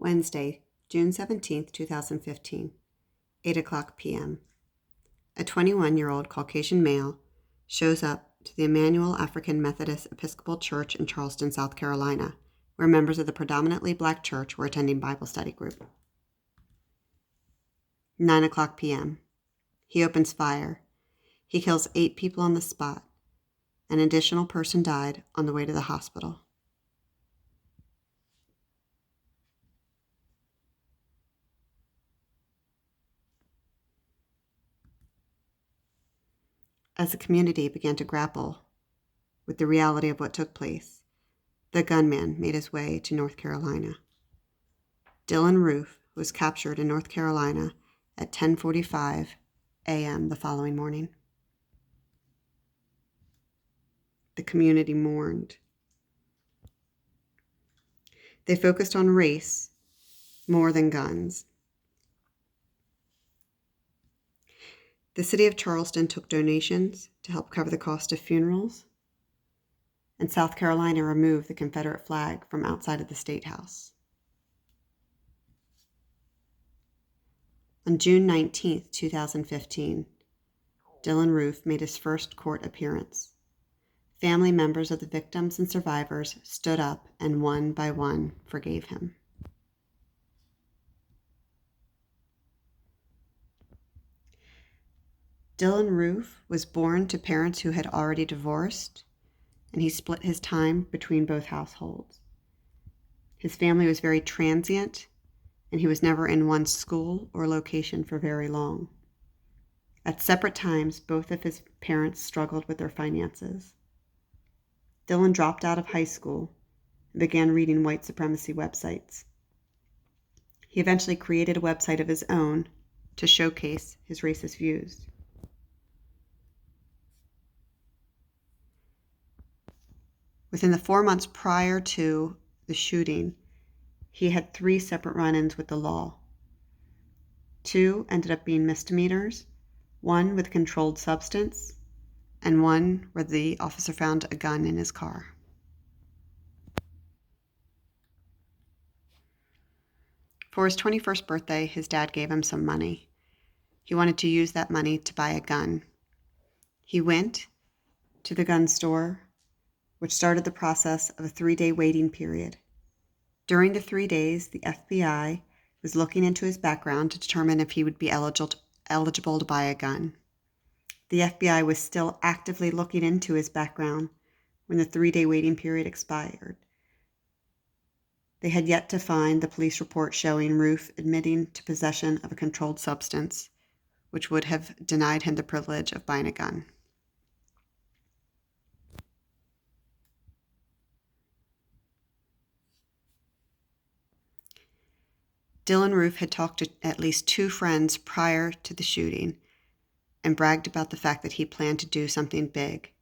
Wednesday, June 17th, 2015, 8 o'clock p.m. A 21-year-old Caucasian male shows up to the Emmanuel African Methodist Episcopal Church in Charleston, South Carolina, where members of the predominantly black church were attending Bible study group. 9 o'clock p.m. He opens fire. He kills 8 people on the spot. An additional person died on the way to the hospital. As the community began to grapple with the reality of what took place, the gunman made his way to North Carolina. Dylann Roof was captured in North Carolina at 10:45 a.m. the following morning. The community mourned. They focused on race more than guns. The city of Charleston took donations to help cover the cost of funerals, and South Carolina removed the Confederate flag from outside of the State House. On June 19, 2015, Dylann Roof made his first court appearance. Family members of the victims and survivors stood up and one by one forgave him. Dylann Roof was born to parents who had already divorced, and he split his time between both households. His family was very transient, and he was never in one school or location for very long. At separate times, both of his parents struggled with their finances. Dylann dropped out of high school and began reading white supremacy websites. He eventually created a website of his own to showcase his racist views. Within the 4 months prior to the shooting, he had 3 separate run-ins with the law. 2 ended up being misdemeanors, 1 with a controlled substance, and 1 where the officer found a gun in his car. For his 21st birthday, his dad gave him some money. He wanted to use that money to buy a gun. He went to the gun store, which started the process of a 3-day waiting period. During the 3 days, the FBI was looking into his background to determine if he would be eligible to buy a gun. The FBI was still actively looking into his background when the 3-day waiting period expired. They had yet to find the police report showing Roof admitting to possession of a controlled substance, which would have denied him the privilege of buying a gun. Dylann Roof had talked to at least 2 friends prior to the shooting and bragged about the fact that he planned to do something big.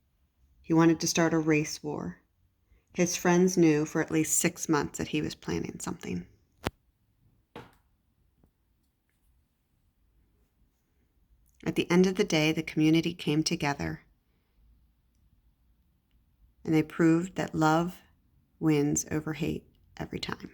He wanted to start a race war. His friends knew for at least 6 months that he was planning something. At the end of the day, the community came together and they proved that love wins over hate every time.